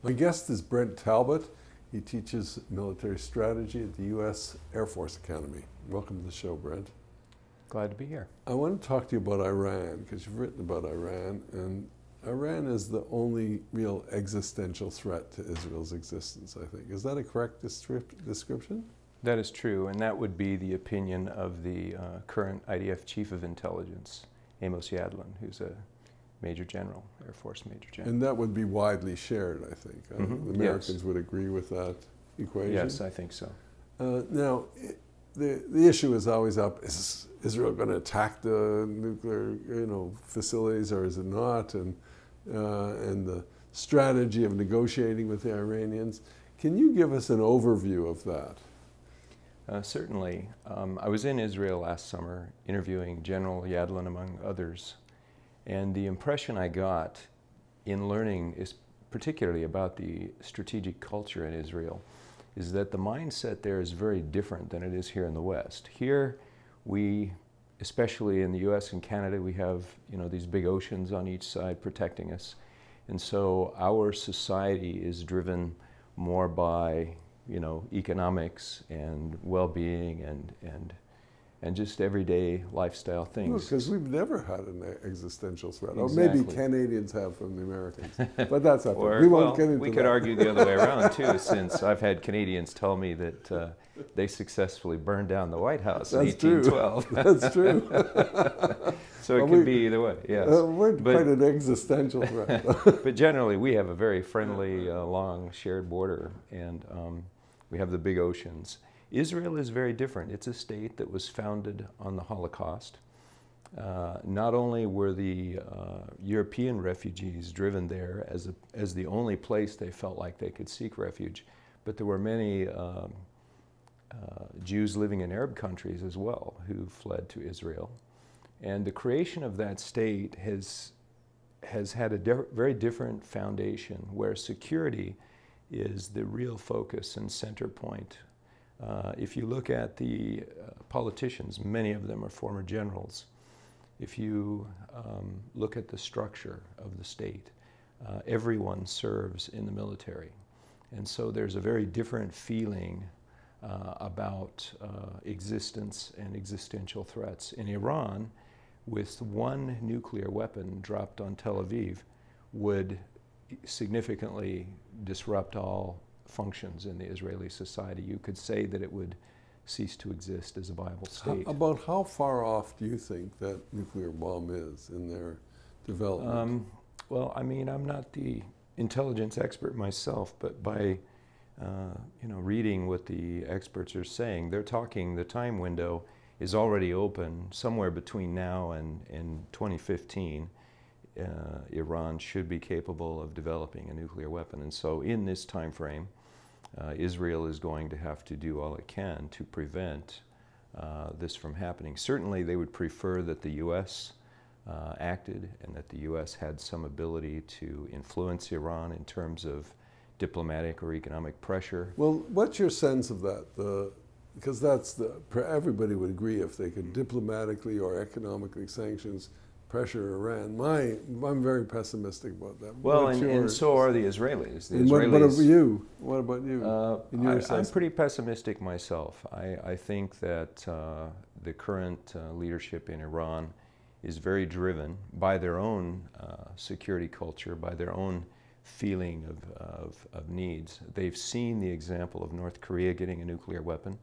My guest is Brent Talbot. He teaches military strategy at the U.S. Air Force Academy. Welcome to the show, Brent. Glad to be here. I want to talk to you about Iran, because you've written about Iran, and Iran is the only real existential threat to Israel's existence, I think. Is that a correct description? That is true, and that would be the opinion of the current IDF Chief of Intelligence, Amos Yadlin, who's a Major General, Air Force Major General. And that would be widely shared, I think. The Americans yes. would agree with that equation? Yes, I think so. Now, the issue is always up, is Israel going to attack the nuclear facilities, or is it not? And the strategy of negotiating with the Iranians. Can you give us an overview of that? Certainly. I was in Israel last summer interviewing General Yadlin, among others, and the impression I got in learning, is particularly about the strategic culture in Israel, is that the mindset there is very different than it is here in the West. Here, we, especially in the US and Canada, we have these big oceans on each side protecting us. And so our society is driven more by economics and well-being and just everyday lifestyle things. Because we've never had an existential threat. Exactly. Or maybe Canadians have from the Americans. But that's up Or, we well, won't get into we could argue the other way around too, since I've had Canadians tell me that they successfally burned down the White House in 1812. That's true. So it could be either way, yes. We're quite an existential threat. But generally, we have a very friendly, long shared border, and we have the big oceans. Israel is very different. It's a state that was founded on the Holocaust. Not only were the European refugees driven there as the only place they felt like they could seek refuge, but there were many Jews living in Arab countries as well who fled to Israel. And the creation of that state has had a very different foundation, where security is the real focus and center point. If you look at the politicians, many of them are former generals. If you look at the structure of the state, everyone serves in the military. And so there's a very different feeling about existence and existential threats. In Iran, with one nuclear weapon dropped on Tel Aviv, would significantly disrupt all functions in the Israeli society. You could say that it would cease to exist as a viable state. About how far off do you think that nuclear bomb is in their development? Well, I mean, I'm not the intelligence expert myself, but by reading what the experts are saying, they're talking the time window is already open somewhere between now and 2015. Iran should be capable of developing a nuclear weapon. And so in this time frame, Israel is going to have to do all it can to prevent this from happening. Certainly they would prefer that the US acted, and that the US had some ability to influence Iran in terms of diplomatic or economic pressure. Well, what's your sense of that? Because everybody would agree, if they could diplomatically or economically sanctions pressure Iran. I'm very pessimistic about that. Well, and so are the Israelis. What about you? What about you? I'm pretty pessimistic myself. I think that the current leadership in Iran is very driven by their own security culture, by their own feeling of needs. They've seen the example of North Korea getting a nuclear weapon.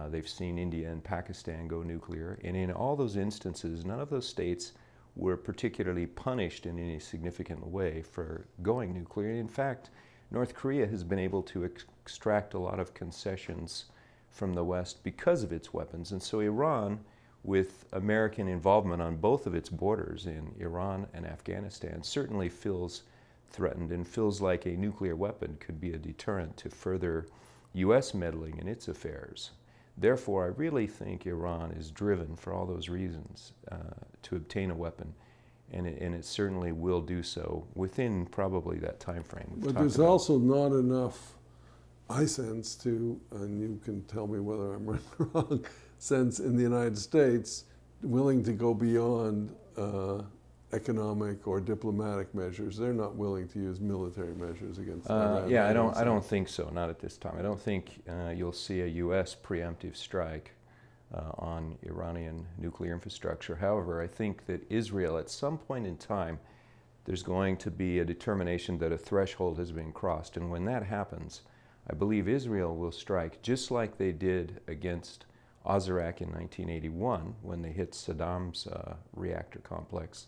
They've seen India and Pakistan go nuclear, and in all those instances, none of those states were particularly punished in any significant way for going nuclear. In fact, North Korea has been able to extract a lot of concessions from the West because of its weapons. And so Iran, with American involvement on both of its borders in Iran and Afghanistan, certainly feels threatened and feels like a nuclear weapon could be a deterrent to further US meddling in its affairs. Therefore, I really think Iran is driven, for all those reasons, to obtain a weapon, and it certainly will do so within probably that time frame. But there's also not enough, I sense, and you can tell me whether I'm right or wrong, sense in the United States willing to go beyond economic or diplomatic measures. They're not willing to use military measures against Iran. Yeah, I don't think so, not at this time. I don't think you'll see a U.S. preemptive strike on Iranian nuclear infrastructure. However, I think that Israel, at some point in time, there's going to be a determination that a threshold has been crossed. And when that happens, I believe Israel will strike just like they did against Ozark in 1981 when they hit Saddam's reactor complex,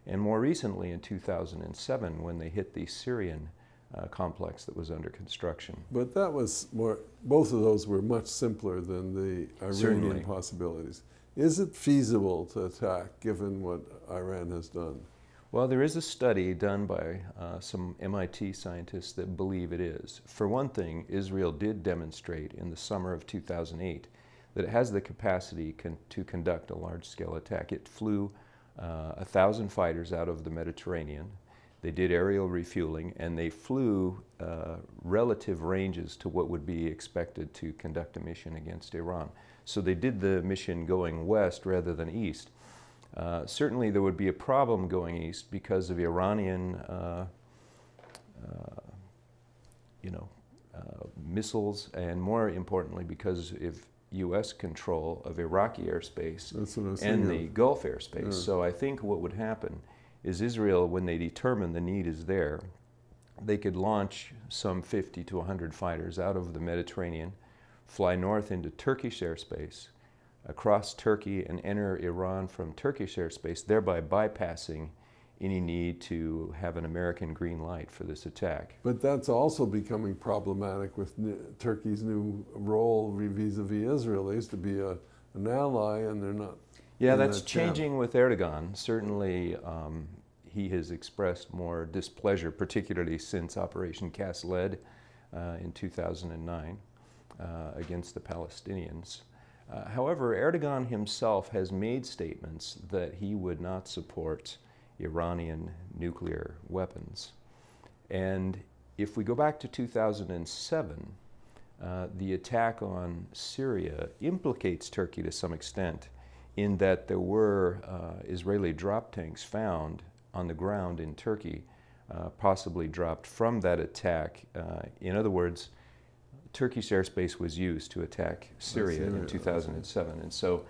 and more recently in 2007 when they hit the Syrian complex that was under construction. But that was more, both of those were much simpler than the Iranian Certainly. possibilities. Is it feasible to attack given what Iran has done? Well, there is a study done by some MIT scientists that believe it is. For one thing, Israel did demonstrate in the summer of 2008 that it has the capacity to conduct a large-scale attack. It flew 1,000 fighters out of the Mediterranean. They did aerial refueling, and they flew relative ranges to what would be expected to conduct a mission against Iran. So they did the mission going west rather than east. Certainly there would be a problem going east because of Iranian missiles, and more importantly because of U.S. control of Iraqi airspace and the Gulf airspace. Yeah. So I think what would happen is Israel, when they determine the need is there, they could launch some 50 to 100 fighters out of the Mediterranean, fly north into Turkish airspace, across Turkey, and enter Iran from Turkish airspace, thereby bypassing any need to have an American green light for this attack. But that's also becoming problematic with Turkey's new role vis-a-vis Israel. They used to be an ally, and they're not. Yeah, that's changing with Erdogan. Certainly, he has expressed more displeasure, particularly since Operation Cast Lead in 2009 against the Palestinians. However, Erdogan himself has made statements that he would not support Iranian nuclear weapons. And if we go back to 2007, the attack on Syria implicates Turkey to some extent in that there were Israeli drop tanks found on the ground in Turkey, possibly dropped from that attack. In other words, Turkish airspace was used to attack Syria in 2007. And so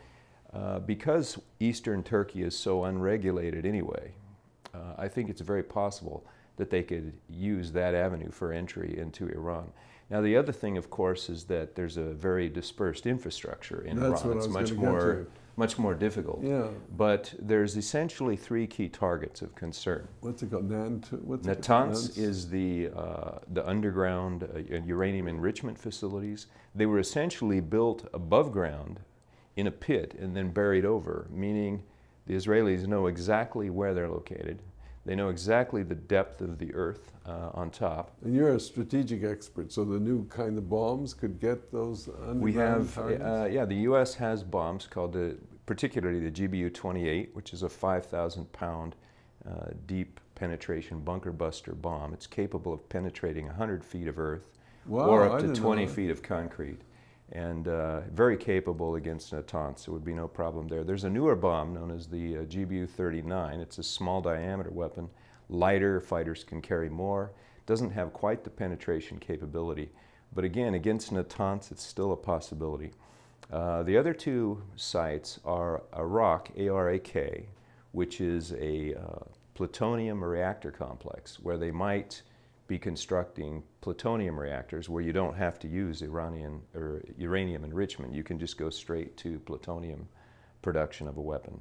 because eastern Turkey is so unregulated anyway, I think it's very possible that they could use that avenue for entry into Iran. Now, the other thing, of course, is that there's a very dispersed infrastructure in Iran. It's much more difficult. Yeah. But there's essentially three key targets of concern. What's it called? Natanz is the underground uranium enrichment facilities. They were essentially built above ground in a pit and then buried over, meaning the Israelis know exactly where they're located. They know exactly the depth of the earth on top. And you're a strategic expert, so the new kind of bombs could get those underground targets? Yeah, the U.S. has bombs called, particularly the GBU-28, which is a 5,000-pound deep penetration bunker buster bomb. It's capable of penetrating 100 feet of earth or up to 20 feet of concrete, and very capable against Natanz. There would be no problem there. There's a newer bomb known as the GBU-39. It's a small diameter weapon, lighter, fighters can carry more. Doesn't have quite the penetration capability, but again, against Natanz, it's still a possibility. The other two sites are Arak, A-R-A-K, which is a plutonium reactor complex where they might be constructing plutonium reactors where you don't have to use uranium enrichment. You can just go straight to plutonium production of a weapon.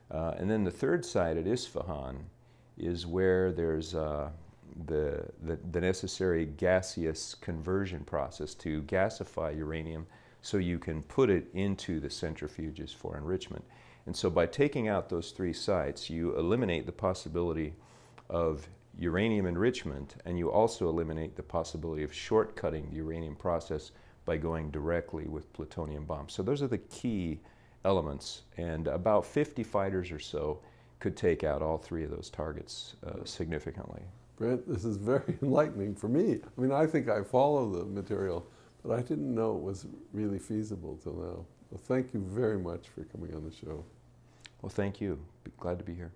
And then the third site at Isfahan is where there's the necessary gaseous conversion process to gasify uranium so you can put it into the centrifuges for enrichment. And so by taking out those three sites, you eliminate the possibility of uranium enrichment, and you also eliminate the possibility of shortcutting the uranium process by going directly with plutonium bombs. So those are the key elements, and about 50 fighters or so could take out all three of those targets significantly. Brent, this is very enlightening for me. I mean, I think I follow the material, but I didn't know it was really feasible till now. Well, thank you very much for coming on the show. Well, thank you. Glad to be here.